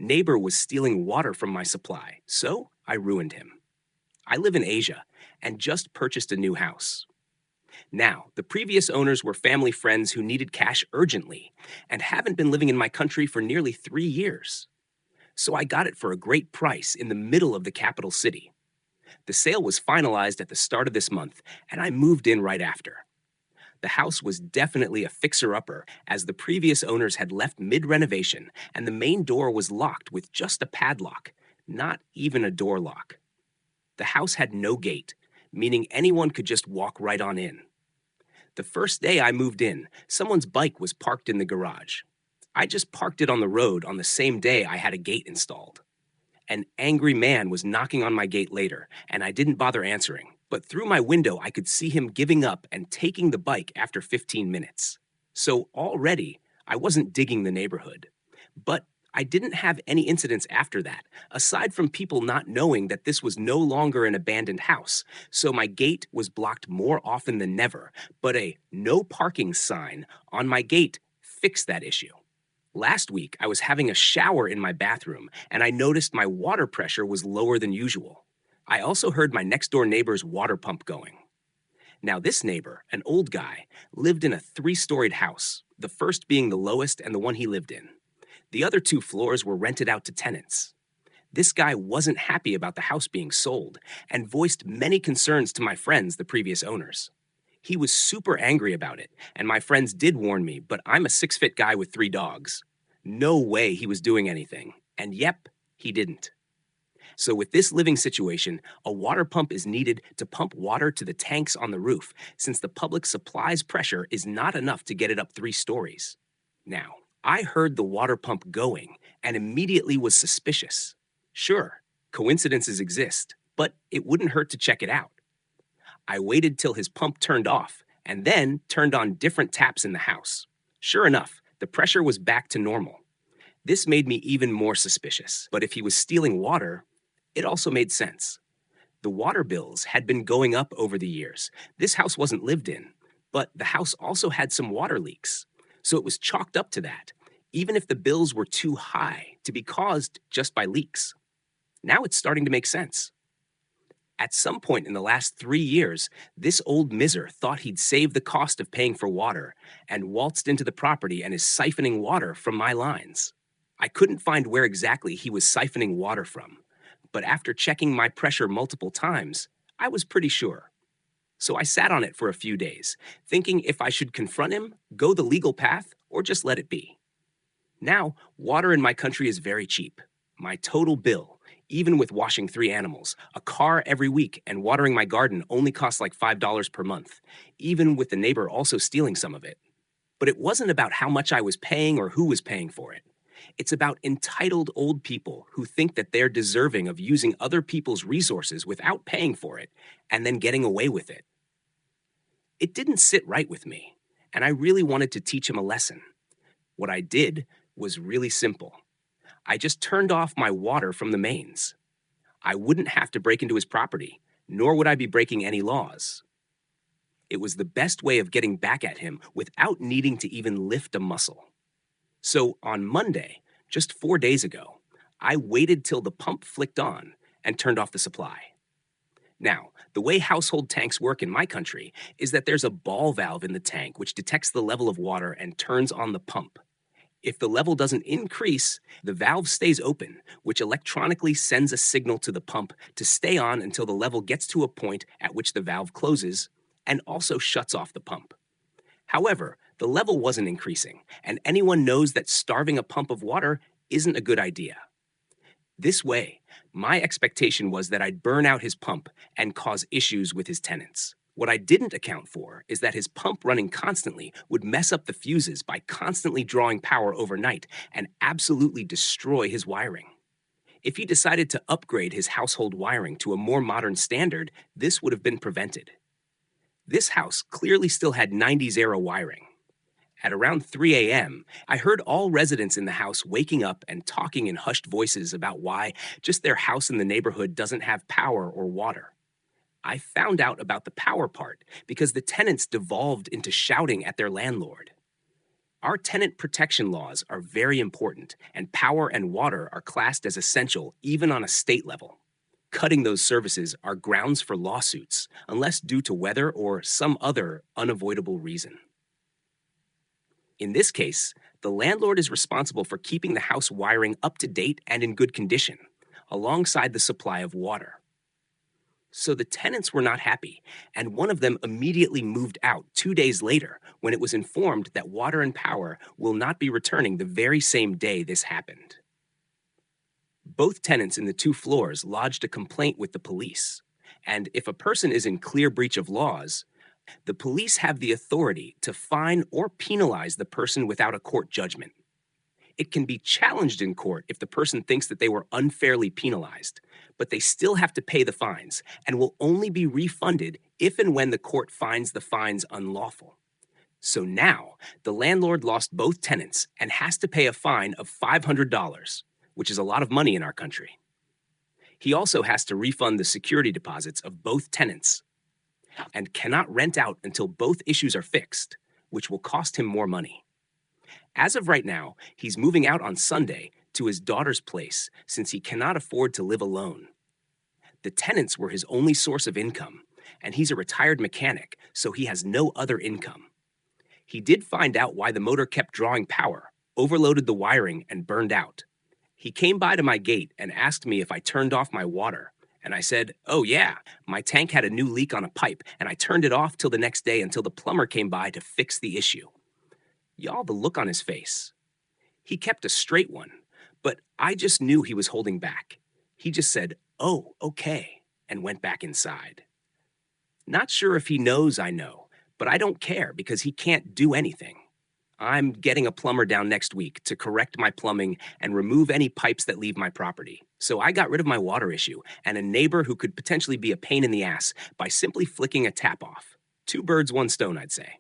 Neighbor was stealing water from my supply, so I ruined him. I live in Asia and just purchased a new house. Now, the previous owners were family friends who needed cash urgently and haven't been living in my country for nearly 3 years. So I got it for a great price in the middle of the capital city. The sale was finalized at the start of this month, and I moved in right after. The house was definitely a fixer-upper, as the previous owners had left mid-renovation and the main door was locked with just a padlock, not even a door lock. The house had no gate, meaning anyone could just walk right on in. The first day I moved in, someone's bike was parked in the garage. I just parked it on the road on the same day I had a gate installed. An angry man was knocking on my gate later, and I didn't bother answering. But through my window, I could see him giving up and taking the bike after 15 minutes. So already, I wasn't digging the neighborhood. But I didn't have any incidents after that, aside from people not knowing that this was no longer an abandoned house. So my gate was blocked more often than never, but a no parking sign on my gate fixed that issue. Last week, I was having a shower in my bathroom, and I noticed my water pressure was lower than usual. I also heard my next-door neighbor's water pump going. Now, this neighbor, an old guy, lived in a 3-storied house, the first being the lowest and the one he lived in. The other 2 floors were rented out to tenants. This guy wasn't happy about the house being sold and voiced many concerns to my friends, the previous owners. He was super angry about it, and my friends did warn me, but I'm a 6-foot guy with 3 dogs. No way he was doing anything, and yep, he didn't. So with this living situation, a water pump is needed to pump water to the tanks on the roof, since the public supplies pressure is not enough to get it up 3 stories. Now, I heard the water pump going and immediately was suspicious. Sure, coincidences exist, but it wouldn't hurt to check it out. I waited till his pump turned off and then turned on different taps in the house. Sure enough, the pressure was back to normal. This made me even more suspicious, but if he was stealing water, it also made sense. The water bills had been going up over the years. This house wasn't lived in, but the house also had some water leaks. So it was chalked up to that, even if the bills were too high to be caused just by leaks. Now it's starting to make sense. At some point in the last 3 years, this old miser thought he'd save the cost of paying for water and waltzed into the property and is siphoning water from my lines. I couldn't find where exactly he was siphoning water from, but after checking my pressure multiple times, I was pretty sure. So I sat on it for a few days, thinking if I should confront him, go the legal path, or just let it be. Now, water in my country is very cheap. My total bill, even with washing 3 animals, a car every week, and watering my garden only costs like $5 per month, even with the neighbor also stealing some of it. But it wasn't about how much I was paying or who was paying for it. It's about entitled old people who think that they're deserving of using other people's resources without paying for it and then getting away with it. It didn't sit right with me, and I really wanted to teach him a lesson. What I did was really simple. I just turned off my water from the mains. I wouldn't have to break into his property, nor would I be breaking any laws. It was the best way of getting back at him without needing to even lift a muscle. So on Monday, just 4 days ago, I waited till the pump flicked on and turned off the supply. Now, the way household tanks work in my country is that there's a ball valve in the tank which detects the level of water and turns on the pump. If the level doesn't increase, the valve stays open, which electronically sends a signal to the pump to stay on until the level gets to a point at which the valve closes and also shuts off the pump. However, the level wasn't increasing, and anyone knows that starving a pump of water isn't a good idea. This way, my expectation was that I'd burn out his pump and cause issues with his tenants. What I didn't account for is that his pump running constantly would mess up the fuses by constantly drawing power overnight and absolutely destroy his wiring. If he decided to upgrade his household wiring to a more modern standard, this would have been prevented. This house clearly still had 90s era wiring. At around 3 a.m., I heard all residents in the house waking up and talking in hushed voices about why just their house in the neighborhood doesn't have power or water. I found out about the power part because the tenants devolved into shouting at their landlord. Our tenant protection laws are very important, and power and water are classed as essential even on a state level. Cutting those services are grounds for lawsuits, unless due to weather or some other unavoidable reason. In this case, the landlord is responsible for keeping the house wiring up to date and in good condition, alongside the supply of water. So the tenants were not happy, and one of them immediately moved out 2 days later when it was informed that water and power will not be returning the very same day this happened. Both tenants in the 2 floors lodged a complaint with the police, and if a person is in clear breach of laws, the police have the authority to fine or penalize the person without a court judgment. It can be challenged in court if the person thinks that they were unfairly penalized, but they still have to pay the fines and will only be refunded if and when the court finds the fines unlawful. So now, the landlord lost both tenants and has to pay a fine of $500, which is a lot of money in our country. He also has to refund the security deposits of both tenants and cannot rent out until both issues are fixed, which will cost him more money. As of right now, he's moving out on Sunday to his daughter's place since he cannot afford to live alone. The tenants were his only source of income, and he's a retired mechanic, so he has no other income. He did find out why the motor kept drawing power, overloaded the wiring, and burned out. He came by to my gate and asked me if I turned off my water, and I said, "Oh yeah, my tank had a new leak on a pipe, and I turned it off till the next day until the plumber came by to fix the issue." Y'all, the look on his face. He kept a straight one, but I just knew he was holding back. He just said, "Oh, okay," and went back inside. Not sure if he knows I know, but I don't care because he can't do anything. I'm getting a plumber down next week to correct my plumbing and remove any pipes that leave my property. So I got rid of my water issue and a neighbor who could potentially be a pain in the ass by simply flicking a tap off. 2 birds, 1 stone, I'd say.